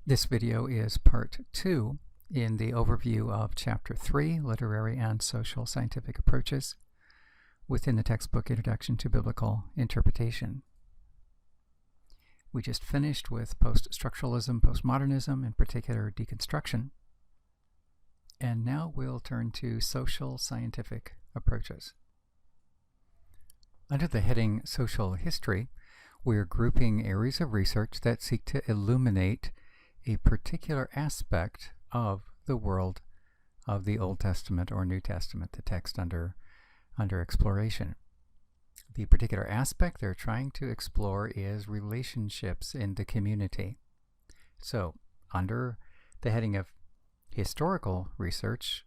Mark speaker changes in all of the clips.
Speaker 1: This video is part 2 in the overview of Chapter 3, Literary and Social Scientific Approaches, within the textbook Introduction to Biblical Interpretation. We just finished with post-structuralism, postmodernism, in particular deconstruction, and now we'll turn to social scientific approaches. Under the heading Social History, we're grouping areas of research that seek to illuminate a particular aspect of the world of the Old Testament or New Testament, the text under exploration. The particular aspect they're trying to explore is relationships in the community. So, under the heading of historical research,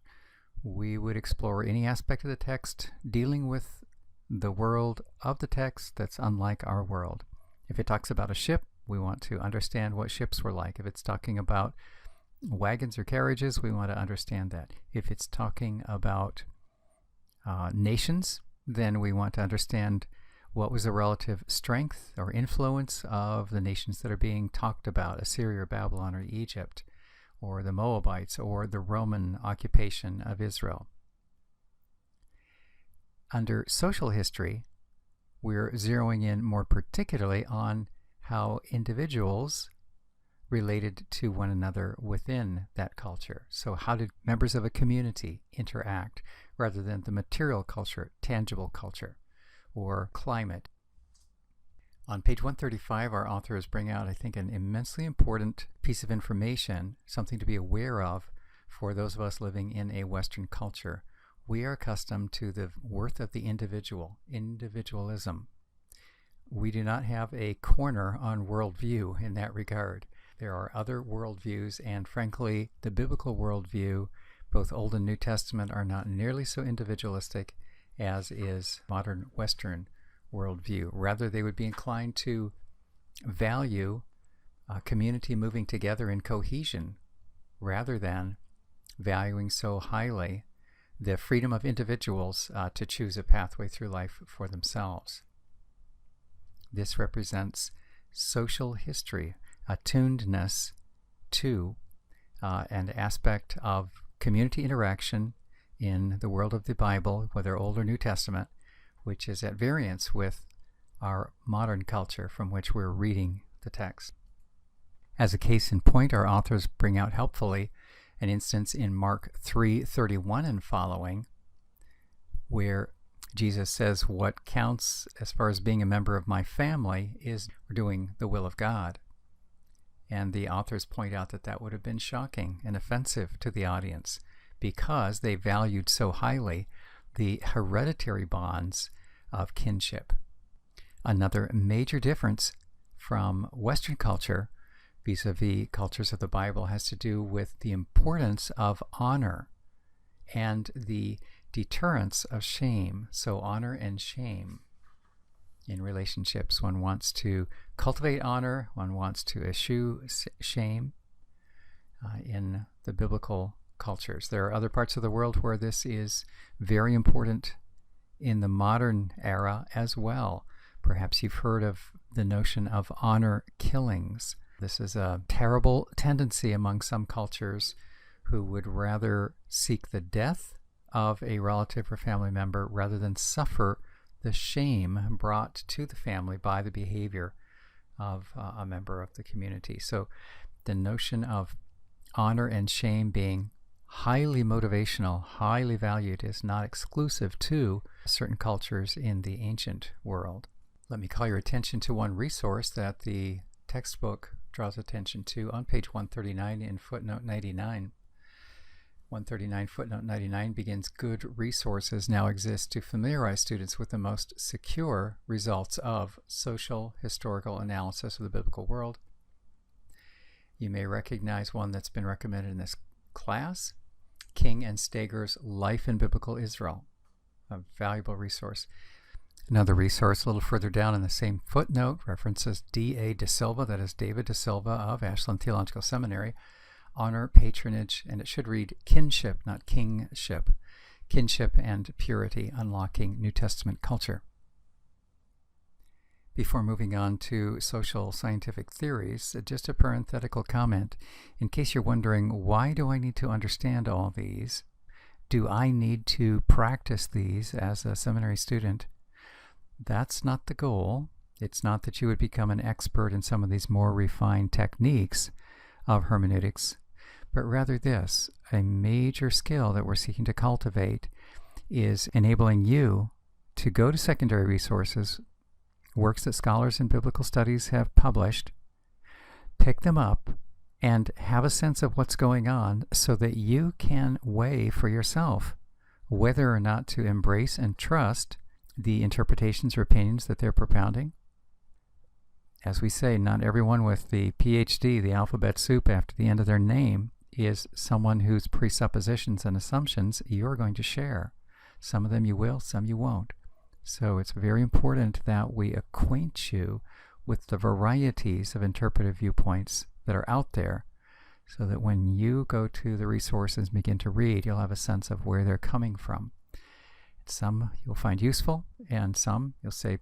Speaker 1: we would explore any aspect of the text dealing with the world of the text that's unlike our world. If it talks about a ship, we want to understand what ships were like. If it's talking about wagons or carriages, we want to understand that. If it's talking about nations, then we want to understand what was the relative strength or influence of the nations that are being talked about, Assyria or Babylon or Egypt, or the Moabites, or the Roman occupation of Israel. Under social history, we're zeroing in more particularly on how individuals related to one another within that culture. So how did members of a community interact rather than the material culture, tangible culture, or climate? On page 135, our authors bring out, I think, an immensely important piece of information, something to be aware of for those of us living in a Western culture. We are accustomed to the worth of the individual, individualism. We do not have a corner on worldview in that regard. There are other worldviews, and frankly, the biblical worldview, both Old and New Testament, are not nearly so individualistic as is modern Western worldview. Rather, they would be inclined to value community moving together in cohesion, rather than valuing so highly the freedom of individuals to choose a pathway through life for themselves. This represents social history, attunedness to an aspect of community interaction in the world of the Bible, whether Old or New Testament, which is at variance with our modern culture from which we're reading the text. As a case in point, our authors bring out helpfully an instance in Mark 3:31 and following, where Jesus says, what counts as far as being a member of my family is doing the will of God. And the authors point out that that would have been shocking and offensive to the audience because they valued so highly the hereditary bonds of kinship. Another major difference from Western culture vis-a-vis cultures of the Bible has to do with the importance of honor and the deterrence of shame. So honor and shame in relationships. One wants to cultivate honor, one wants to eschew shame in the biblical cultures. There are other parts of the world where this is very important in the modern era as well. Perhaps you've heard of the notion of honor killings. This is a terrible tendency among some cultures who would rather seek the death of a relative or family member rather than suffer the shame brought to the family by the behavior of a member of the community. So the notion of honor and shame being highly motivational, highly valued, is not exclusive to certain cultures in the ancient world. Let me call your attention to one resource that the textbook draws attention to on page 139 in footnote 99. 139 footnote 99 begins, good resources now exist to familiarize students with the most secure results of social historical analysis of the biblical world. You may recognize one that's been recommended in this class, King and Stager's Life in Biblical Israel, a valuable resource. Another resource a little further down in the same footnote references D.A. De Silva, that is David De Silva of Ashland Theological Seminary, Honor, Patronage, and it should read Kinship, not Kingship. Kinship and Purity, Unlocking New Testament Culture. Before moving on to social scientific theories, just a parenthetical comment. In case you're wondering, why do I need to understand all these? Do I need to practice these as a seminary student? That's not the goal. It's not that you would become an expert in some of these more refined techniques of hermeneutics, but rather this: a major skill that we're seeking to cultivate is enabling you to go to secondary resources, works that scholars in biblical studies have published, pick them up, and have a sense of what's going on so that you can weigh for yourself whether or not to embrace and trust the interpretations or opinions that they're propounding. As we say, not everyone with the PhD, the alphabet soup after the end of their name, is someone whose presuppositions and assumptions you're going to share. Some of them you will, some you won't. So it's very important that we acquaint you with the varieties of interpretive viewpoints that are out there, so that when you go to the resources and begin to read, you'll have a sense of where they're coming from. Some you'll find useful, and some you'll say,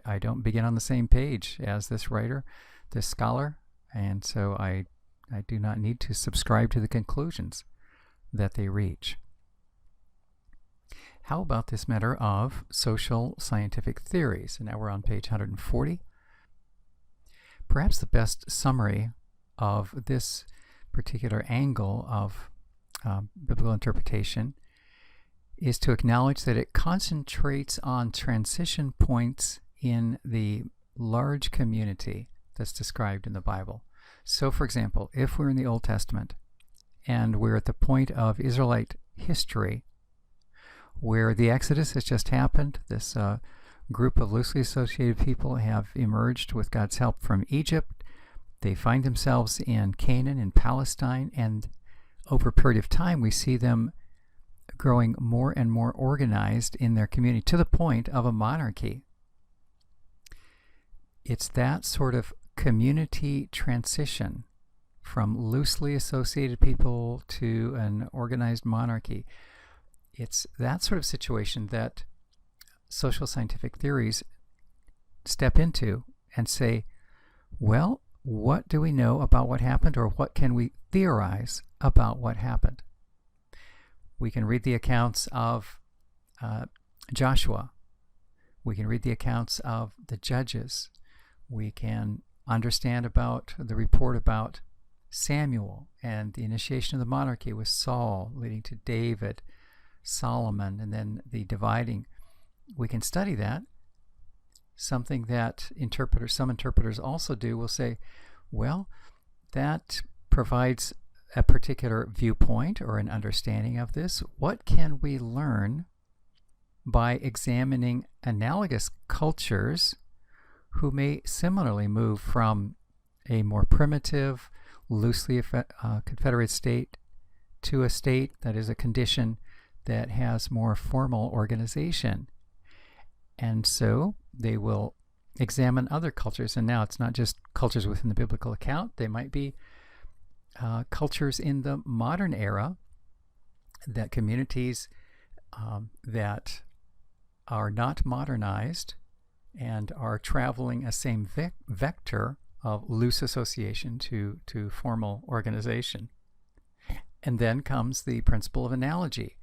Speaker 1: I don't begin on the same page as this writer, this scholar, and so I do not need to subscribe to the conclusions that they reach. How about this matter of social scientific theories? And now we're on page 140. Perhaps the best summary of this particular angle of biblical interpretation is to acknowledge that it concentrates on transition points in the large community that's described in the Bible. So, for example, if we're in the Old Testament and we're at the point of Israelite history where the Exodus has just happened, this group of loosely associated people have emerged with God's help from Egypt. They find themselves in Canaan, in Palestine, and over a period of time we see them growing more and more organized in their community to the point of a monarchy. It's that sort of community transition from loosely associated people to an organized monarchy. It's that sort of situation that social scientific theories step into and say, well, what do we know about what happened, or what can we theorize about what happened? We can read the accounts of Joshua. We can read the accounts of the judges. We can understand about the report about Samuel and the initiation of the monarchy with Saul, leading to David, Solomon, and then the dividing. We can study that. Something that some interpreters also do will say, well, that provides a particular viewpoint or an understanding of this. What can we learn by examining analogous cultures who may similarly move from a more primitive, loosely confederate state to a state that is a condition that has more formal organization? And so they will examine other cultures. And now it's not just cultures within the biblical account. They might be cultures in the modern era, that communities that are not modernized and are traveling a same vector of loose association to formal organization. And then comes the principle of analogy.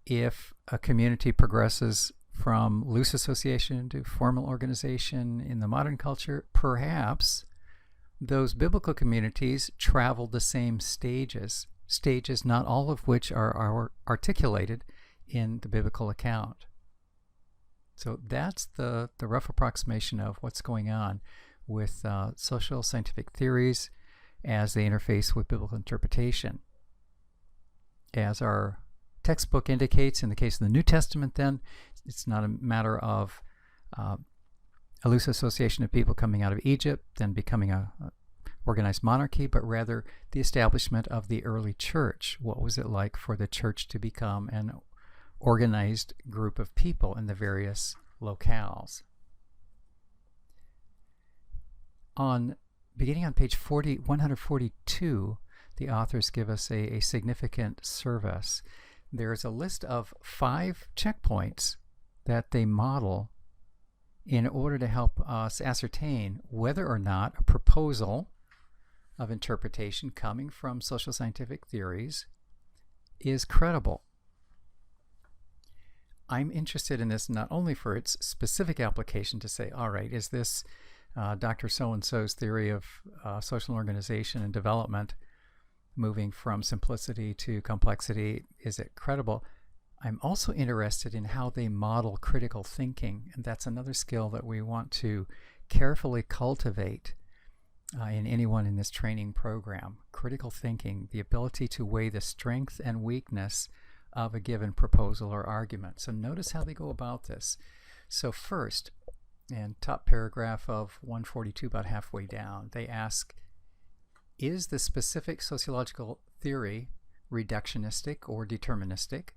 Speaker 1: If a community progresses from loose association to formal organization in the modern culture, perhaps those biblical communities travel the same stages, not all of which are articulated in the biblical account. So that's the rough approximation of what's going on with social scientific theories as they interface with biblical interpretation. As our textbook indicates, in the case of the New Testament, then, it's not a matter of a loose association of people coming out of Egypt, then becoming a organized monarchy, but rather the establishment of the early church. What was it like for the church to become an organized group of people in the various locales? Beginning on page 142, the authors give us a significant service. There is a list of 5 checkpoints that they model in order to help us ascertain whether or not a proposal of interpretation coming from social scientific theories is credible. I'm interested in this not only for its specific application to say, all right, is this Dr. So-and-so's theory of social organization and development moving from simplicity to complexity, is it credible? I'm also interested in how they model critical thinking, and that's another skill that we want to carefully cultivate in anyone in this training program. Critical thinking, the ability to weigh the strength and weakness of a given proposal or argument. So notice how they go about this. So first, in top paragraph of 142, about halfway down, they ask, is the specific sociological theory reductionistic or deterministic?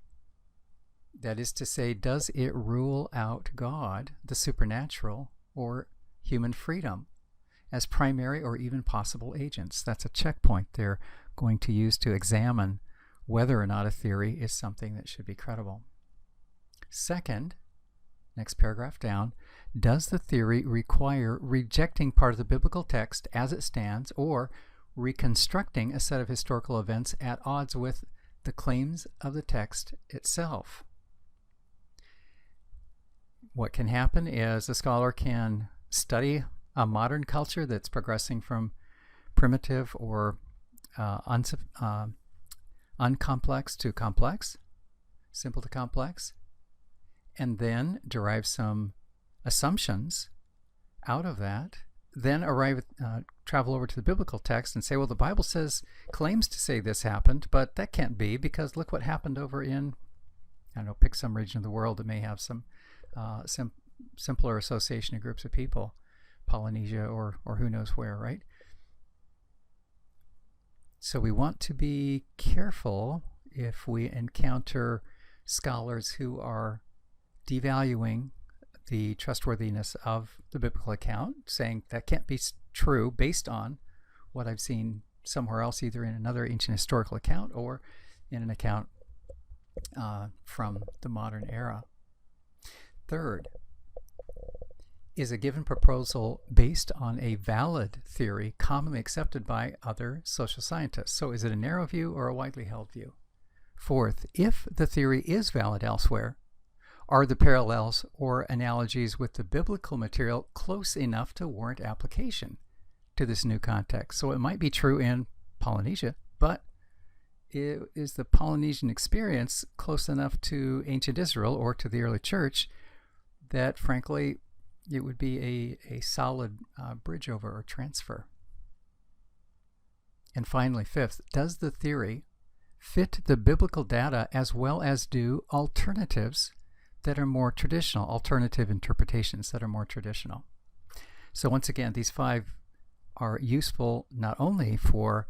Speaker 1: That is to say, does it rule out God, the supernatural, or human freedom as primary or even possible agents? That's a checkpoint they're going to use to examine whether or not a theory is something that should be credible. Second, next paragraph down, does the theory require rejecting part of the biblical text as it stands or reconstructing a set of historical events at odds with the claims of the text itself? What can happen is a scholar can study a modern culture that's progressing from primitive or uncomplex to complex, simple to complex, and then derive some assumptions out of that, then travel over to the biblical text and say, well, the Bible claims to say this happened, but that can't be because look what happened over in, I don't know, pick some region of the world that may have some simpler association of groups of people, Polynesia or who knows where, right? So we want to be careful if we encounter scholars who are devaluing the trustworthiness of the biblical account, saying that can't be true based on what I've seen somewhere else, either in another ancient historical account or in an account from the modern era. Third, is a given proposal based on a valid theory commonly accepted by other social scientists? So is it a narrow view or a widely held view? Fourth, if the theory is valid elsewhere, are the parallels or analogies with the biblical material close enough to warrant application to this new context? So it might be true in Polynesia, but is the Polynesian experience close enough to ancient Israel or to the early church that, frankly, it would be a solid bridge over or transfer? And finally, fifth, does the theory fit the biblical data as well as do alternatives that are more traditional, alternative interpretations that are more traditional? So once again, these five are useful not only for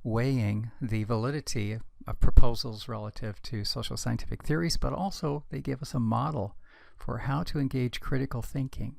Speaker 1: weighing the validity of proposals relative to social scientific theories, but also they give us a model for how to engage critical thinking